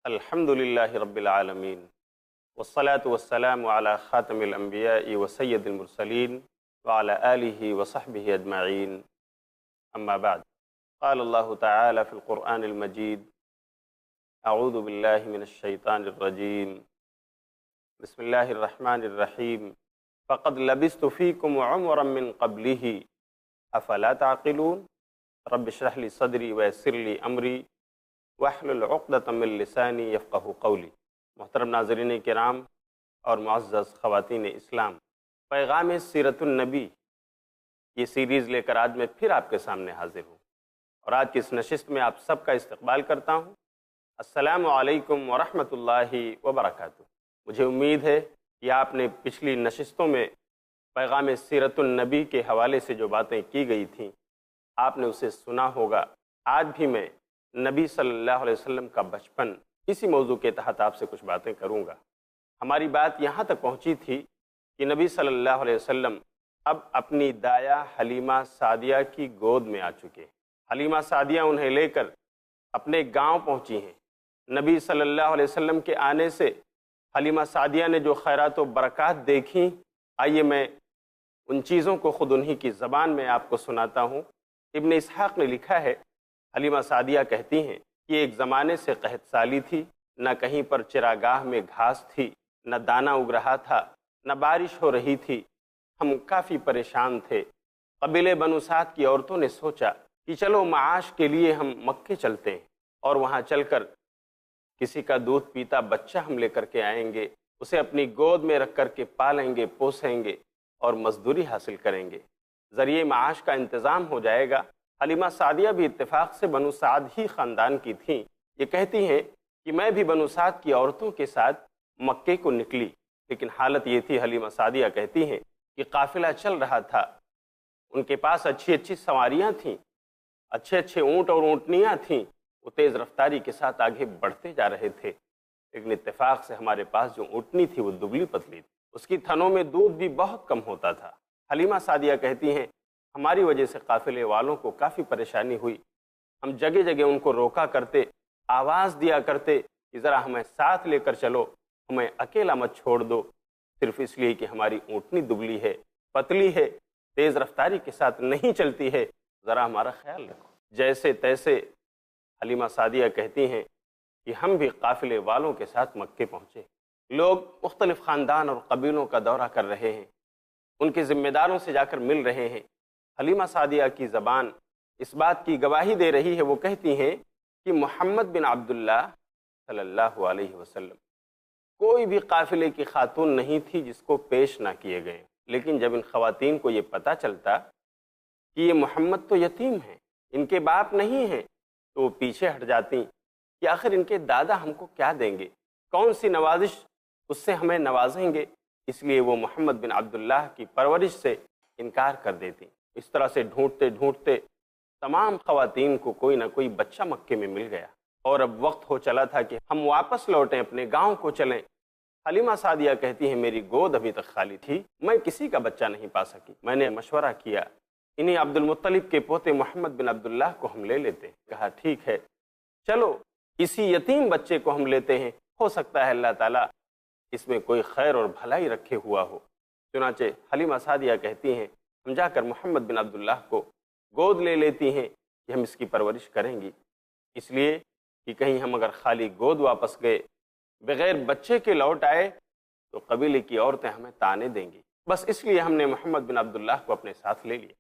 الحمد للہ رب العالمین والصلاة والسلام علی خاتم الانبیاء وسید المرسلین وعلی آلہ وصحبہ اجمعین اما بعد قال اللہ تعالی فی القرآن المجید اعوذ باللہ من الشیطان الرجیم بسم اللہ الرحمن الرحیم فقد لبثت فیکم عمرا من قبلہ افلا تعقلون رب اشرح لی صدری ویسر لی امری واحلل عقدۃ من لسانی یفقہوا قولی۔ محترم ناظرین کرام اور معزز خواتین اسلام، پیغام سیرت النبی یہ سیریز لے کر آج میں پھر آپ کے سامنے حاضر ہوں اور آج کی اس نشست میں آپ سب کا استقبال کرتا ہوں۔ السلام علیکم ورحمۃ اللہ وبرکاتہ۔ مجھے امید ہے کہ آپ نے پچھلی نشستوں میں پیغام سیرت النبی کے حوالے سے جو باتیں کی گئی تھیں آپ نے اسے سنا ہوگا۔ آج بھی میں نبی صلی اللہ علیہ وسلم کا بچپن اسی موضوع کے تحت آپ سے کچھ باتیں کروں گا۔ ہماری بات یہاں تک پہنچی تھی کہ نبی صلی اللہ علیہ وسلم اب اپنی دایا حلیمہ سعدیہ کی گود میں آ چکے۔ حلیمہ سعدیہ انہیں لے کر اپنے گاؤں پہنچی ہیں۔ نبی صلی اللہ علیہ وسلم کے آنے سے حلیمہ سعدیہ نے جو خیرات و برکات دیکھیں، آئیے میں ان چیزوں کو خود انہی کی زبان میں آپ کو سناتا ہوں۔ ابن اسحاق نے لکھا ہے، حلیمہ سعدیہ کہتی ہیں کہ ایک زمانے سے قحط سالی تھی، نہ کہیں پر چراگاہ میں گھاس تھی، نہ دانہ اگ رہا تھا، نہ بارش ہو رہی تھی۔ ہم کافی پریشان تھے۔ قبیلے بنو سعد کی عورتوں نے سوچا کہ چلو معاش کے لیے ہم مکے چلتے ہیں اور وہاں چل کر کسی کا دودھ پیتا بچہ ہم لے کر کے آئیں گے، اسے اپنی گود میں رکھ کر کے پالیں گے، پوسیں گے اور مزدوری حاصل کریں گے، ذریعہ معاش کا انتظام ہو جائے گا۔ حلیمہ سعدیہ بھی اتفاق سے بنو سعد ہی خاندان کی تھیں۔ یہ کہتی ہیں کہ میں بھی بنو سعد کی عورتوں کے ساتھ مکے کو نکلی، لیکن حالت یہ تھی، حلیمہ سعدیہ کہتی ہیں کہ قافلہ چل رہا تھا، ان کے پاس اچھی اچھی سواریاں تھیں، اچھے اچھے اونٹ اور اونٹنیاں تھیں، وہ تیز رفتاری کے ساتھ آگے بڑھتے جا رہے تھے، لیکن اتفاق سے ہمارے پاس جو اونٹنی تھی وہ دبلی پتلی تھی، اس کی تھنوں میں دودھ بھی بہت کم ہوتا تھا۔ حلیمہ سعدیہ کہتی ہیں ہماری وجہ سے قافلے والوں کو کافی پریشانی ہوئی، ہم جگہ جگہ ان کو روکا کرتے، آواز دیا کرتے کہ ذرا ہمیں ساتھ لے کر چلو، ہمیں اکیلا مت چھوڑ دو، صرف اس لیے کہ ہماری اونٹنی دبلی ہے، پتلی ہے، تیز رفتاری کے ساتھ نہیں چلتی ہے، ذرا ہمارا خیال رکھو۔ جیسے تیسے حلیمہ سعدیہ کہتی ہیں کہ ہم بھی قافلے والوں کے ساتھ مکے پہنچے۔ لوگ مختلف خاندان اور قبیلوں کا دورہ کر رہے ہیں، ان کے ذمہ داروں سے جا کر مل رہے ہیں۔ حلیمہ سعدیہ کی زبان اس بات کی گواہی دے رہی ہے، وہ کہتی ہیں کہ محمد بن عبداللہ صلی اللہ علیہ وسلم کوئی بھی قافلے کی خاتون نہیں تھی جس کو پیش نہ کیے گئے، لیکن جب ان خواتین کو یہ پتہ چلتا کہ یہ محمد تو یتیم ہیں، ان کے باپ نہیں ہیں، تو وہ پیچھے ہٹ جاتی کہ آخر ان کے دادا ہم کو کیا دیں گے، کون سی نوازش اس سے ہمیں نوازیں گے، اس لیے وہ محمد بن عبداللہ کی پرورش سے انکار کر دیتی۔ اس طرح سے ڈھونڈتے ڈھونڈتے تمام خواتین کو کوئی نہ کوئی بچہ مکے میں مل گیا، اور اب وقت ہو چلا تھا کہ ہم واپس لوٹیں، اپنے گاؤں کو چلیں۔ حلیمہ سعدیہ کہتی ہیں میری گود ابھی تک خالی تھی، میں کسی کا بچہ نہیں پا سکی، میں نے مشورہ کیا انہیں عبد المطلب کے پوتے محمد بن عبداللہ کو ہم لے لیتے۔ کہا ٹھیک ہے، چلو اسی یتیم بچے کو ہم لیتے ہیں، ہو سکتا ہے اللہ تعالیٰ اس میں کوئی خیر اور بھلائی رکھے ہوا ہو۔ چنانچہ حلیمہ سعدیہ کہتی ہیں ہم جا کر محمد بن عبداللہ کو گود لے لیتی ہیں کہ ہم اس کی پرورش کریں گی، اس لیے کہ کہیں ہم اگر خالی گود واپس گئے، بغیر بچے کے لوٹ آئے تو قبیلے کی عورتیں ہمیں طعنے دیں گی، بس اس لیے ہم نے محمد بن عبداللہ کو اپنے ساتھ لے لیا۔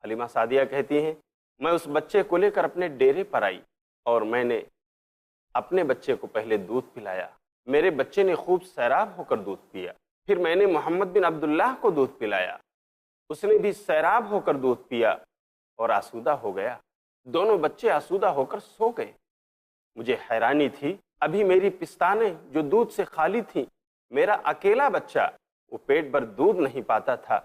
حلیمہ سعدیہ کہتی ہیں میں اس بچے کو لے کر اپنے ڈیرے پر آئی اور میں نے اپنے بچے کو پہلے دودھ پلایا، میرے بچے نے خوب سیراب ہو کر دودھ پیا، پھر میں نے محمد بن عبداللہ کو دودھ پلایا، اس نے بھی سیراب ہو کر دودھ پیا اور آسودہ ہو گیا، دونوں بچے آسودہ ہو کر سو گئے۔ مجھے حیرانی تھی، ابھی میری پستانیں جو دودھ سے خالی تھیں، میرا اکیلا بچہ وہ پیٹ بھر دودھ نہیں پاتا تھا،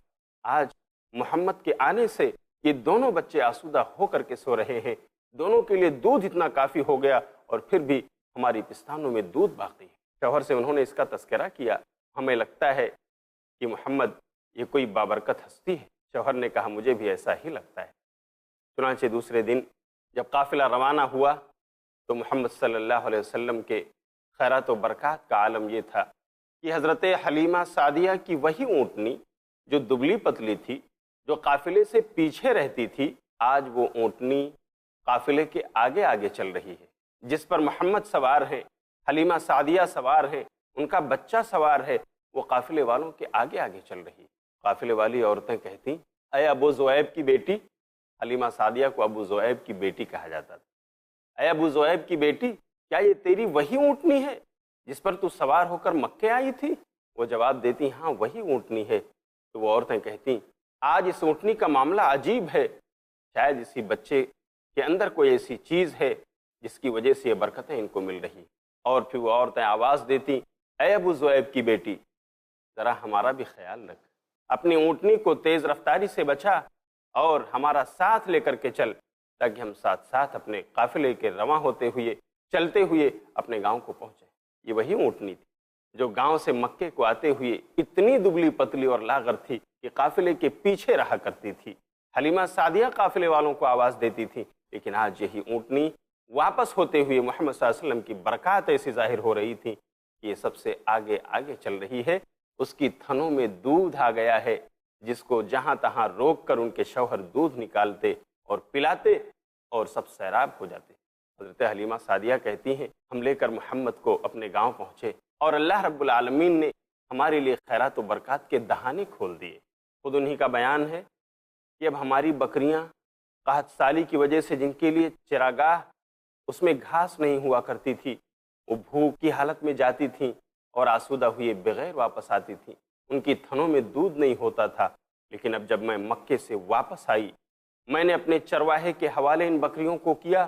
آج محمد کے آنے سے یہ دونوں بچے آسودہ ہو کر کے سو رہے ہیں، دونوں کے لیے دودھ اتنا کافی ہو گیا اور پھر بھی ہماری پستانوں میں دودھ باقی ہے۔ شوہر سے انہوں نے اس کا تذکرہ کیا، ہمیں لگتا ہے کہ محمد یہ کوئی بابرکت ہستی ہے۔ شوہر نے کہا مجھے بھی ایسا ہی لگتا ہے۔ چنانچہ دوسرے دن جب قافلہ روانہ ہوا تو محمد صلی اللہ علیہ وسلم کے خیرات و برکات کا عالم یہ تھا کہ حضرت حلیمہ سعدیہ کی وہی اونٹنی جو دبلی پتلی تھی، جو قافلے سے پیچھے رہتی تھی، آج وہ اونٹنی قافلے کے آگے آگے چل رہی ہے، جس پر محمد سوار ہیں، حلیمہ سعدیہ سوار ہیں، ان کا بچہ سوار ہے، وہ قافلے والوں کے آگے آگے چل رہی ہے۔ قافلے والی عورتیں کہتی، اے ابو زؤیب کی بیٹی، حلیمہ سعدیہ کو ابو زؤیب کی بیٹی کہا جاتا تھا، اے ابو زؤیب کی بیٹی، کیا یہ تیری وہی اونٹنی ہے جس پر تو سوار ہو کر مکے آئی تھی؟ وہ جواب دیتی، ہاں وہی اونٹنی ہے۔ تو وہ عورتیں کہتی، آج اس اونٹنی کا معاملہ عجیب ہے، شاید اسی بچے کے اندر کوئی ایسی چیز ہے جس کی وجہ سے یہ برکتیں ان کو مل رہی۔ اور پھر وہ عورتیں آواز دیتی، اے ابو زؤیب کی بیٹی، ذرا ہمارا بھی خیال رکھ، اپنی اونٹنی کو تیز رفتاری سے بچا اور ہمارا ساتھ لے کر کے چل، تاکہ ہم ساتھ ساتھ اپنے قافلے کے رواں ہوتے ہوئے، چلتے ہوئے اپنے گاؤں کو پہنچے۔ یہ وہی اونٹنی تھی جو گاؤں سے مکے کو آتے ہوئے اتنی دبلی پتلی اور لاغر تھی کہ قافلے کے پیچھے رہا کرتی تھی۔ حلیمہ سعدیہ قافلے والوں کو آواز دیتی تھی، لیکن آج یہی اونٹنی واپس ہوتے ہوئے محمد صلی اللہ علیہ وسلم کی برکات ایسی ظاہر ہو رہی تھی کہ یہ سب سے آگے آگے چل رہی ہے۔ اس کی تھنوں میں دودھ آ گیا ہے، جس کو جہاں تہاں روک کر ان کے شوہر دودھ نکالتے اور پلاتے اور سب سیراب ہو جاتے۔ حضرت حلیمہ سعدیہ کہتی ہیں، ہم لے کر محمد کو اپنے گاؤں پہنچے اور اللہ رب العالمین نے ہمارے لیے خیرات و برکات کے دہانے کھول دیے۔ خود انہی کا بیان ہے کہ اب ہماری بکریاں قحط سالی کی وجہ سے جن کے لیے چراگاہ اس میں گھاس نہیں ہوا کرتی تھی، وہ بھوک کی حالت میں جاتی تھیں اور آسودہ ہوئے بغیر واپس آتی تھیں، ان کی تھنوں میں دودھ نہیں ہوتا تھا۔ لیکن اب جب میں مکے سے واپس آئی، میں نے اپنے چرواہے کے حوالے ان بکریوں کو کیا،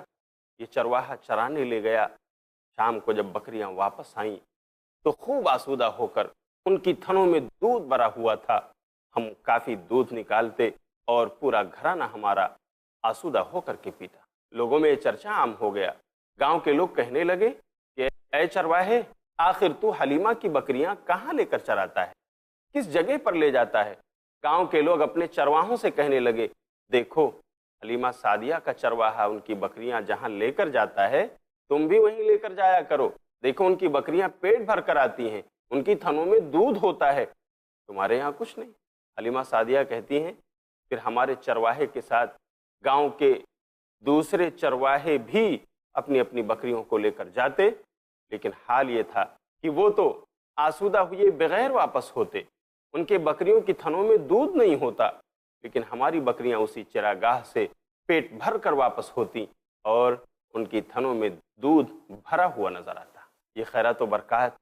یہ چرواہا چرانے لے گیا۔ شام کو جب بکریاں واپس آئیں تو خوب آسودہ ہو کر ان کی تھنوں میں دودھ بھرا ہوا تھا۔ ہم کافی دودھ نکالتے اور پورا گھرانہ ہمارا آسودہ ہو کر کے پیتا۔ لوگوں میں یہ چرچا عام ہو گیا۔ گاؤں کے لوگ کہنے لگے کہ اے چرواہے، آخر تو حلیمہ کی بکریاں کہاں لے کر چراتا ہے، کس جگہ پر لے جاتا ہے؟ گاؤں کے لوگ اپنے چرواہوں سے کہنے لگے، دیکھو حلیمہ سعدیہ کا چرواہا ان کی بکریاں جہاں لے کر جاتا ہے، تم بھی وہیں لے کر جایا کرو۔ دیکھو ان کی بکریاں پیٹ بھر کر آتی ہیں، ان کی تھنوں میں دودھ ہوتا ہے، تمہارے یہاں کچھ نہیں۔ حلیمہ سعدیہ کہتی ہیں، پھر ہمارے چرواہے کے ساتھ گاؤں کے دوسرے چرواہے بھی اپنی اپنی بکریوں کو لے کر جاتے، لیکن حال یہ تھا کہ وہ تو آسودہ ہوئے بغیر واپس ہوتے، ان کے بکریوں کی تھنوں میں دودھ نہیں ہوتا، لیکن ہماری بکریاں اسی چراگاہ سے پیٹ بھر کر واپس ہوتی اور ان کی تھنوں میں دودھ بھرا ہوا نظر آتا۔ یہ خیرات و برکات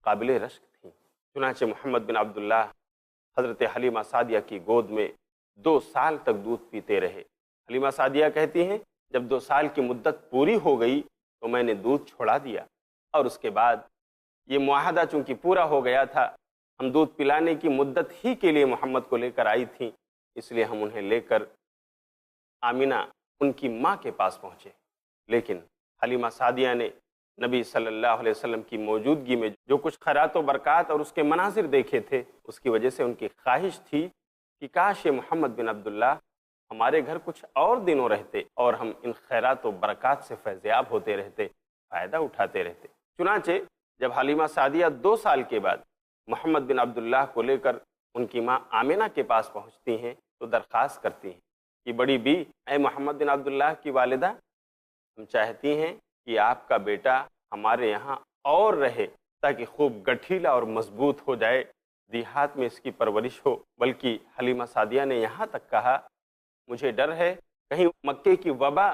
قابل رشک تھیں۔ چنانچہ محمد بن عبداللہ حضرت حلیمہ سعدیہ کی گود میں 2 سال تک دودھ پیتے رہے۔ حلیمہ سعدیہ کہتی ہیں، جب 2 سال کی مدت پوری ہو گئی تو میں نے دودھ چھوڑا دیا، اور اس کے بعد یہ معاہدہ چونکہ پورا ہو گیا تھا، ہم دودھ پلانے کی مدت ہی کے لیے محمد کو لے کر آئی تھیں، اس لیے ہم انہیں لے کر آمینہ ان کی ماں کے پاس پہنچے۔ لیکن حلیمہ سعدیہ نے نبی صلی اللہ علیہ وسلم کی موجودگی میں جو کچھ خیرات و برکات اور اس کے مناظر دیکھے تھے، اس کی وجہ سے ان کی خواہش تھی کہ کاش یہ محمد بن عبداللہ ہمارے گھر کچھ اور دنوں رہتے اور ہم ان خیرات و برکات سے فیضیاب ہوتے رہتے، فائدہ اٹھاتے رہتے۔ چنانچہ جب حلیمہ سعدیہ 2 سال کے بعد محمد بن عبداللہ کو لے کر ان کی ماں آمینہ کے پاس پہنچتی ہیں تو درخواست کرتی ہیں کہ بڑی بی، اے محمد بن عبداللہ کی والدہ، ہم چاہتی ہیں کہ آپ کا بیٹا ہمارے یہاں اور رہے تاکہ خوب گٹھیلا اور مضبوط ہو جائے، دیہات میں اس کی پرورش ہو۔ بلکہ حلیمہ سعدیہ نے یہاں تک کہا، مجھے ڈر ہے کہیں مکے کی وبا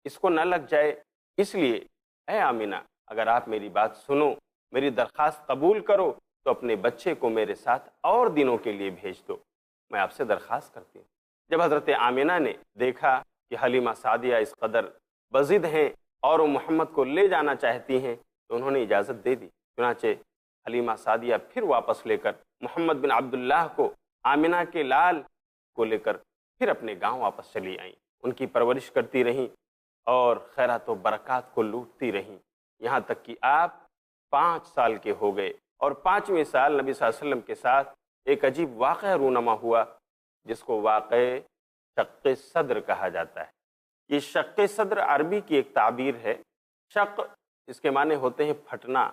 اس کو نہ لگ جائے، اس لیے اے آمینہ اگر آپ میری بات سنو، میری درخواست قبول کرو تو اپنے بچے کو میرے ساتھ اور دنوں کے لیے بھیج دو، میں آپ سے درخواست کرتی ہوں۔ جب حضرت آمینہ نے دیکھا کہ حلیمہ سعدیہ اس قدر بضد ہیں اور وہ محمد کو لے جانا چاہتی ہیں تو انہوں نے اجازت دے دی۔ چنانچہ حلیمہ سعدیہ پھر واپس لے کر محمد بن عبداللہ کو آمینہ کے لال کو لے کر پھر اپنے گاؤں واپس چلی آئیں، ان کی پرورش کرتی رہیں اور خیرات و برکات کو لوٹتی رہیں، یہاں تک کہ آپ 5 سال کے ہو گئے۔ اور 5ویں سال نبی صلی اللہ علیہ وسلم کے ساتھ ایک عجیب واقعہ رونما ہوا، جس کو واقع شق صدر کہا جاتا ہے۔ یہ شق صدر عربی کی ایک تعبیر ہے۔ شق اس کے معنی ہوتے ہیں پھٹنا،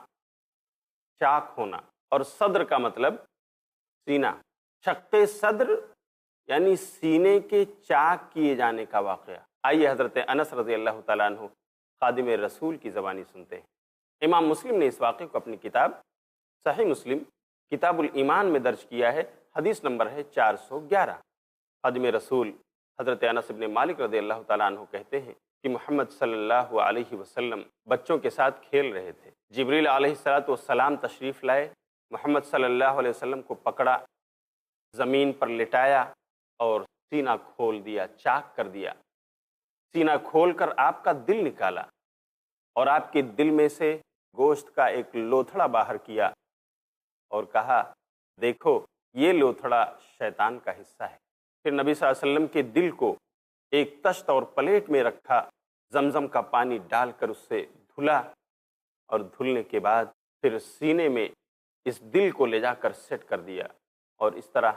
چاک ہونا، اور صدر کا مطلب سینہ۔ شق صدر یعنی سینے کے چاک کیے جانے کا واقعہ۔ آئیے حضرت انس رضی اللہ تعالیٰ عنہ خادم رسول کی زبانی سنتے ہیں۔ امام مسلم نے اس واقعے کو اپنی کتاب صحیح مسلم کتاب الایمان میں درج کیا ہے، حدیث نمبر ہے 411۔ خادم رسول حضرت انس بن مالک رضی اللہ تعالیٰ عنہ کہتے ہیں کہ محمد صلی اللہ علیہ وسلم بچوں کے ساتھ کھیل رہے تھے۔ جبریل علیہ السلام تشریف لائے، محمد صلی اللہ علیہ وسلم کو پکڑا، زمین پر لٹایا اور سینہ کھول دیا، چاک کر دیا۔ سینہ کھول کر آپ کا دل نکالا اور آپ کے دل میں سے گوشت کا ایک لوتھڑا باہر کیا اور کہا، دیکھو یہ لوتھڑا شیطان کا حصہ ہے۔ پھر نبی صلی اللہ علیہ وسلم کے دل کو ایک تشت اور پلیٹ میں رکھا، زمزم کا پانی ڈال کر اس سے دھلا، اور دھلنے کے بعد پھر سینے میں اس دل کو لے جا کر سیٹ کر دیا، اور اس طرح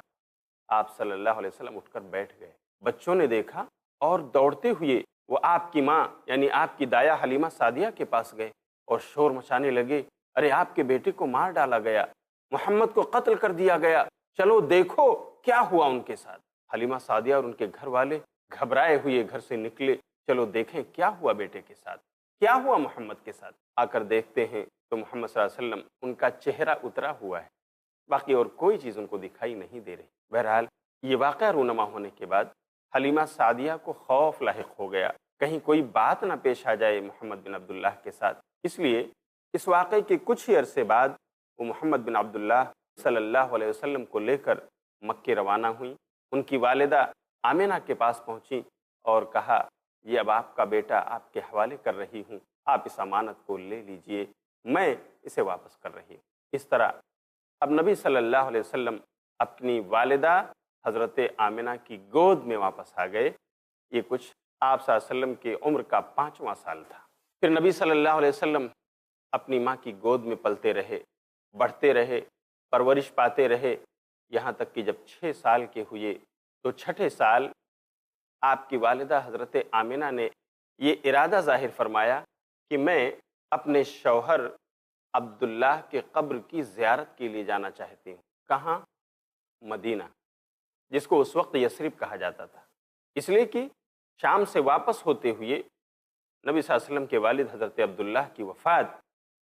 آپ صلی اللہ علیہ وسلم اٹھ کر بیٹھ گئے۔ بچوں نے دیکھا اور دوڑتے ہوئے وہ آپ کی ماں یعنی آپ کی دایا حلیمہ سعدیہ کے پاس گئے اور شور مچانے لگے، ارے آپ کے بیٹے کو مار ڈالا گیا، محمد کو قتل کر دیا گیا، چلو دیکھو کیا ہوا ان کے ساتھ۔ حلیمہ سعدیہ اور ان کے گھر والے گھبرائے ہوئے گھر سے نکلے، چلو دیکھیں کیا ہوا بیٹے کے ساتھ، کیا ہوا محمد کے ساتھ۔ آ کر دیکھتے ہیں تو محمد صلی اللہ علیہ وسلم ان کا چہرہ اترا ہوا ہے، باقی اور کوئی چیز ان کو دکھائی نہیں دے رہی۔ بہرحال یہ واقعہ رونما ہونے کے بعد حلیمہ سعدیہ کو خوف لاحق ہو گیا، کہیں کوئی بات نہ پیش آ جائے محمد بن عبداللہ کے ساتھ۔ اس لیے اس واقعے کے کچھ ہی عرصے بعد وہ محمد بن عبداللہ صلی اللہ علیہ وسلم کو لے کر مکے روانہ ہوئیں۔ ان کی والدہ آمنہ کے پاس پہنچی اور کہا، یہ اب آپ کا بیٹا آپ کے حوالے کر رہی ہوں، آپ اس امانت کو لے لیجئے، میں اسے واپس کر رہی ہوں۔ اس طرح اب نبی صلی اللہ علیہ وسلم اپنی والدہ حضرت آمنہ کی گود میں واپس آ گئے۔ یہ کچھ آپ صلی اللہ علیہ وسلم کی عمر کا 5واں سال تھا۔ پھر نبی صلی اللہ علیہ وسلم اپنی ماں کی گود میں پلتے رہے، بڑھتے رہے، پرورش پاتے رہے، یہاں تک کہ جب 6 سال کے ہوئے تو 6 سال آپ کی والدہ حضرت آمنہ نے یہ ارادہ ظاہر فرمایا کہ میں اپنے شوہر عبداللہ کے قبر کی زیارت کے لیے جانا چاہتی ہوں۔ کہاں؟ مدینہ، جس کو اس وقت یثرب کہا جاتا تھا، اس لیے کہ شام سے واپس ہوتے ہوئے نبی صلی اللہ علیہ وسلم کے والد حضرت عبداللہ کی وفات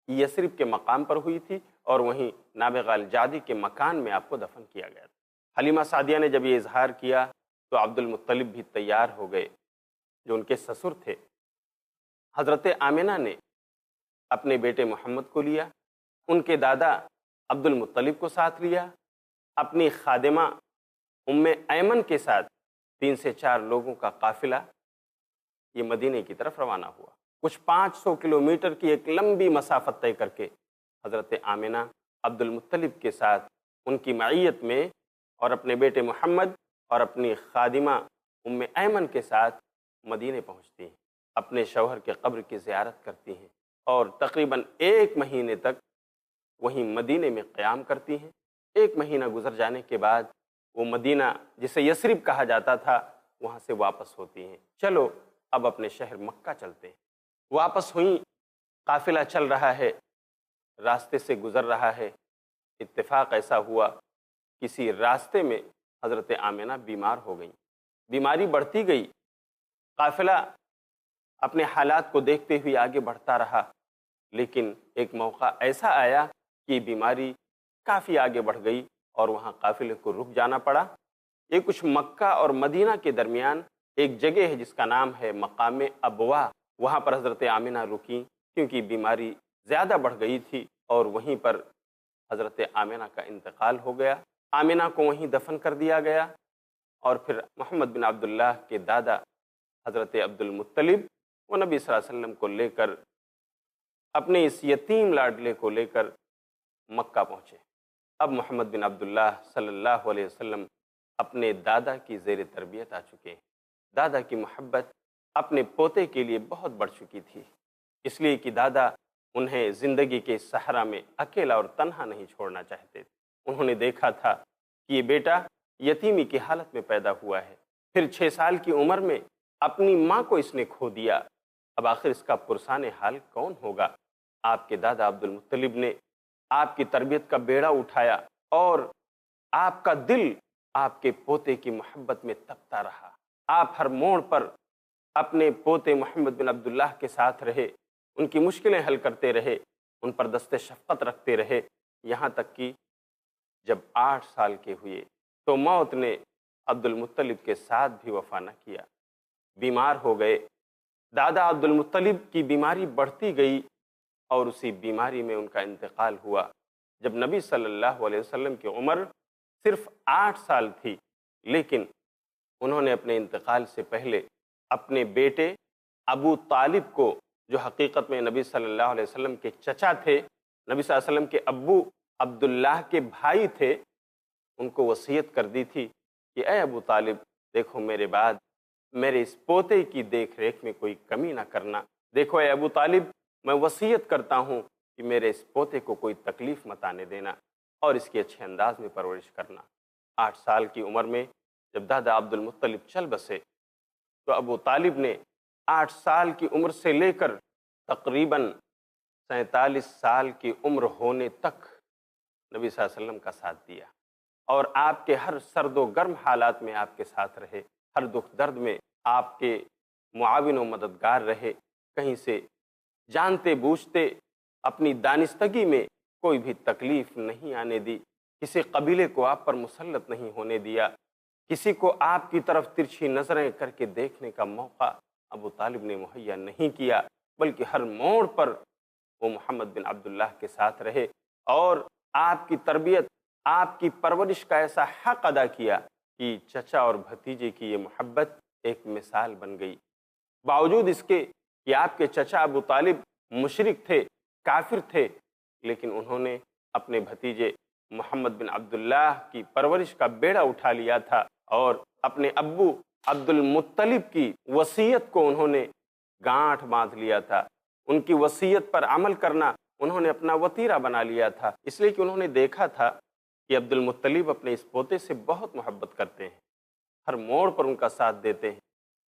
یثرب کے مقام پر ہوئی تھی، اور وہیں نابغہ الجعدی کے مکان میں آپ کو دفن کیا گیا تھا۔ حلیمہ سعدیہ نے جب یہ اظہار کیا تو عبد المطلب بھی تیار ہو گئے، جو ان کے سسر تھے۔ حضرت آمنہ نے اپنے بیٹے محمد کو لیا، ان کے دادا عبد المطلب کو ساتھ لیا، اپنی خادمہ ام ایمن کے ساتھ 3 سے 4 لوگوں کا قافلہ یہ مدینے کی طرف روانہ ہوا۔ کچھ 500 کلومیٹر کی ایک لمبی مسافت طے کر کے حضرت آمنہ عبد المطلب کے ساتھ ان کی معیت میں اور اپنے بیٹے محمد اور اپنی خادمہ ام ایمن کے ساتھ مدینے پہنچتی ہیں، اپنے شوہر کے قبر کی زیارت کرتی ہیں، اور تقریباً 1 مہینے تک وہیں مدینے میں قیام کرتی ہیں۔ 1 مہینہ گزر جانے کے بعد وہ مدینہ جسے یثرب کہا جاتا تھا وہاں سے واپس ہوتی ہیں۔ چلو اب اپنے شہر مکہ چلتے ہیں۔ واپس ہوئیں، قافلہ چل رہا ہے، راستے سے گزر رہا ہے، اتفاق ایسا ہوا کسی راستے میں حضرت آمنہ بیمار ہو گئیں، بیماری بڑھتی گئی، قافلہ اپنے حالات کو دیکھتے ہوئے آگے بڑھتا رہا، لیکن ایک موقع ایسا آیا کہ بیماری کافی آگے بڑھ گئی اور وہاں قافلے کو رک جانا پڑا۔ یہ کچھ مکہ اور مدینہ کے درمیان ایک جگہ ہے جس کا نام ہے مقام ابوا، وہاں پر حضرت آمنہ رکیں کیونکہ بیماری زیادہ بڑھ گئی تھی، اور وہیں پر حضرت آمنہ کا انتقال ہو گیا۔ آمنہ کو وہیں دفن کر دیا گیا، اور پھر محمد بن عبداللہ کے دادا حضرت عبد المطلب وہ نبی صلی اللہ علیہ وسلم کو لے کر اپنے اس یتیم لاڈلے کو لے کر مکہ پہنچے۔ اب محمد بن عبداللہ صلی اللہ علیہ وسلم اپنے دادا کی زیر تربیت آ چکے ہیں۔ دادا کی محبت اپنے پوتے کے لیے بہت بڑھ چکی تھی، اس لیے کہ دادا انہیں زندگی کے صحرا میں اکیلا اور تنہا نہیں چھوڑنا چاہتے تھے۔ انہوں نے دیکھا تھا کہ یہ بیٹا یتیمی کی حالت میں پیدا ہوا ہے، پھر 6 سال کی عمر میں اپنی ماں کو اس نے کھو دیا، اب آخر اس کا پرسان حال کون ہوگا؟ آپ کے دادا عبد المطلب نے آپ کی تربیت کا بیڑا اٹھایا اور آپ کا دل آپ کے پوتے کی محبت میں تپتا رہا۔ آپ ہر موڑ پر اپنے پوتے محمد بن عبداللہ کے ساتھ رہے، ان کی مشکلیں حل کرتے رہے، ان پر دست شفقت رکھتے رہے، یہاں تک کہ جب 8 سال کے ہوئے تو موت نے عبد المطلب کے ساتھ بھی وفا نہ کیا، بیمار ہو گئے۔ دادا عبد المطلب کی بیماری بڑھتی گئی اور اسی بیماری میں ان کا انتقال ہوا جب نبی صلی اللہ علیہ وسلم کی عمر صرف 8 سال تھی، لیکن انہوں نے اپنے انتقال سے پہلے اپنے بیٹے ابو طالب کو، جو حقیقت میں نبی صلی اللہ علیہ وسلم کے چچا تھے، نبی صلی اللہ علیہ وسلم کے ابو عبداللہ کے بھائی تھے، ان کو وصیت کر دی تھی کہ اے ابو طالب، دیکھو میرے بعد میرے اس پوتے کی دیکھ ریکھ میں کوئی کمی نہ کرنا۔ دیکھو اے ابو طالب، میں وصیت کرتا ہوں کہ میرے اس پوتے کو کوئی تکلیف مت آنے دینا اور اس کی اچھے انداز میں پرورش کرنا۔ 8 سال کی عمر میں جب دادا عبد المطلب چل بسے تو ابو طالب نے 8 سال کی عمر سے لے کر تقریباً 47 سال کی عمر ہونے تک نبی صلی اللہ علیہ وسلم کا ساتھ دیا اور آپ کے ہر سرد و گرم حالات میں آپ کے ساتھ رہے، ہر دکھ درد میں آپ کے معاون و مددگار رہے، کہیں سے جانتے بوجھتے اپنی دانستگی میں کوئی بھی تکلیف نہیں آنے دی، کسی قبیلے کو آپ پر مسلط نہیں ہونے دیا، کسی کو آپ کی طرف ترچھی نظریں کر کے دیکھنے کا موقع ابو طالب نے مہیا نہیں کیا، بلکہ ہر موڑ پر وہ محمد بن عبداللہ کے ساتھ رہے اور آپ کی تربیت، آپ کی پرورش کا ایسا حق ادا کیا کہ چچا اور بھتیجے کی یہ محبت ایک مثال بن گئی۔ باوجود اس کے کہ آپ کے چچا ابو طالب مشرک تھے، کافر تھے، لیکن انہوں نے اپنے بھتیجے محمد بن عبداللہ کی پرورش کا بیڑا اٹھا لیا تھا اور اپنے ابو عبد المطلب کی وصیت کو انہوں نے گانٹھ باندھ لیا تھا، ان کی وصیت پر عمل کرنا انہوں نے اپنا وتیرہ بنا لیا تھا، اس لیے کہ انہوں نے دیکھا تھا کہ عبد المطلب اپنے اس پوتے سے بہت محبت کرتے ہیں، ہر موڑ پر ان کا ساتھ دیتے ہیں،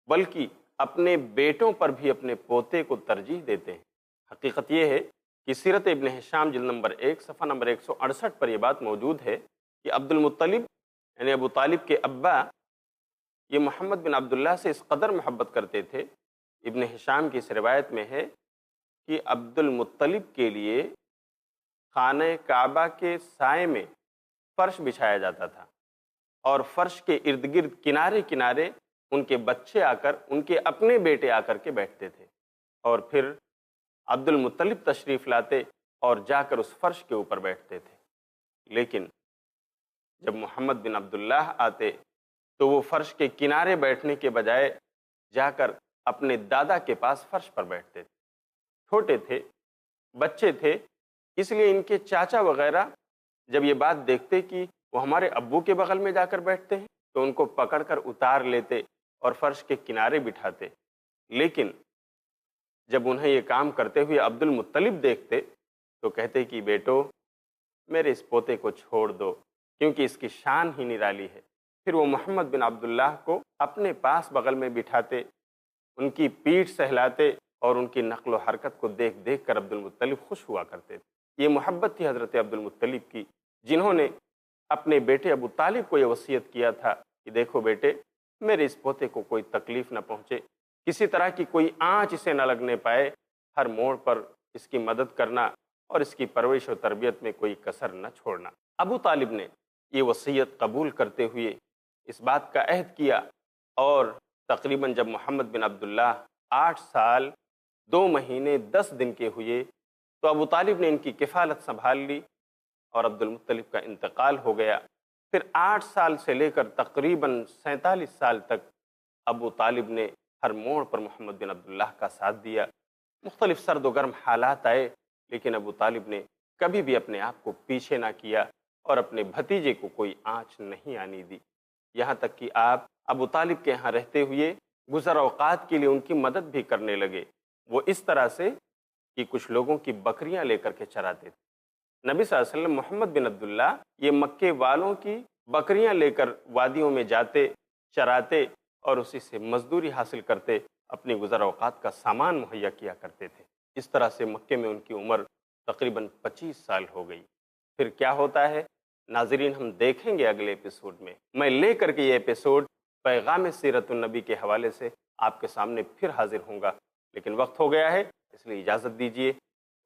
بلکہ اپنے بیٹوں پر بھی اپنے پوتے کو ترجیح دیتے ہیں۔ حقیقت یہ ہے کہ سیرت ابن ہشام جلد نمبر 1 صفحہ نمبر 168 پر یہ بات موجود ہے کہ عبد المطلب یعنی ابو طالب کے ابا یہ محمد بن عبداللہ سے اس قدر محبت کرتے تھے، ابن ہشام کی اس روایت میں ہے کہ عبد المطلب کے لیے خانہ کعبہ کے سائے میں فرش بچھایا جاتا تھا اور فرش کے ارد گرد کنارے کنارے ان کے بچے آ کر، ان کے اپنے بیٹے آ کر کے بیٹھتے تھے اور پھر عبد المطلب تشریف لاتے اور جا کر اس فرش کے اوپر بیٹھتے تھے، لیکن جب محمد بن عبداللہ آتے تو وہ فرش کے کنارے بیٹھنے کے بجائے جا کر اپنے دادا کے پاس فرش پر بیٹھتے تھے۔ چھوٹے تھے، بچے تھے، اس لیے ان کے چاچا وغیرہ جب یہ بات دیکھتے کہ وہ ہمارے ابو کے بغل میں جا کر بیٹھتے ہیں تو ان کو پکڑ کر اتار لیتے اور فرش کے کنارے بٹھاتے، لیکن جب انہیں یہ کام کرتے ہوئے عبد المطلب دیکھتے تو کہتے کہ بیٹو، میرے اس پوتے کو چھوڑ دو کیونکہ اس کی شان ہی نرالی ہے۔ پھر وہ محمد بن عبداللہ کو اپنے پاس بغل میں بٹھاتے، ان کی پیٹھ سہلاتے اور ان کی نقل و حرکت کو دیکھ دیکھ کر عبد المطلب خوش ہوا کرتے تھے۔ یہ محبت تھی حضرت عبد المطلب کی، جنہوں نے اپنے بیٹے ابو طالب کو یہ وصیت کیا تھا کہ دیکھو بیٹے، میرے اس پوتے کو کوئی تکلیف نہ پہنچے، کسی طرح کی کوئی آنچ اسے نہ لگنے پائے، ہر موڑ پر اس کی مدد کرنا اور اس کی پرورش و تربیت میں کوئی کسر نہ چھوڑنا۔ ابو طالب نے یہ وصیت قبول کرتے ہوئے اس بات کا عہد کیا اور تقریباً جب محمد بن عبداللہ 8 سال 2 مہینے 10 دن کے ہوئے تو ابو طالب نے ان کی کفالت سنبھال لی اور عبد المطلب کا انتقال ہو گیا۔ پھر 8 سال سے لے کر تقریباً 47 سال تک ابو طالب نے ہر موڑ پر محمد بن عبداللہ کا ساتھ دیا۔ مختلف سرد و گرم حالات آئے لیکن ابو طالب نے کبھی بھی اپنے آپ کو پیچھے نہ کیا اور اپنے بھتیجے کو کوئی آنچ نہیں آنی دی، یہاں تک کہ آپ ابو طالب کے ہاں رہتے ہوئے گزر اوقات کے لیے ان کی مدد بھی کرنے لگے، وہ اس طرح سے کہ کچھ لوگوں کی بکریاں لے کر کے چراتے تھے۔ نبی صلی اللہ علیہ وسلم محمد بن عبداللہ یہ مکے والوں کی بکریاں لے کر وادیوں میں جاتے، چراتے اور اسی سے مزدوری حاصل کرتے، اپنی گزر اوقات کا سامان مہیا کیا کرتے تھے۔ اس طرح سے مکے میں ان کی عمر تقریباً 25 سال ہو گئی۔ پھر کیا ہوتا ہے ناظرین، ہم دیکھیں گے اگلے ایپیسوڈ میں۔ میں لے کر کے یہ ایپیسوڈ پیغام سیرت النبی کے حوالے سے آپ کے سامنے پھر حاضر ہوں گا، لیکن وقت ہو گیا ہے، اس لیے اجازت دیجیے۔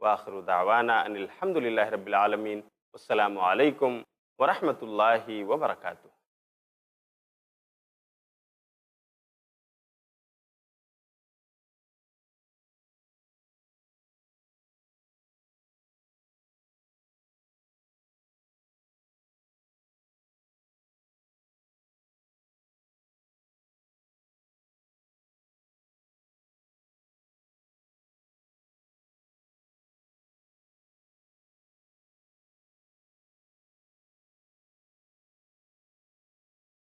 وآخر دعوانا ان الحمد للہ رب العالمین۔ السلام علیکم ورحمۃ اللہ وبرکاتہ۔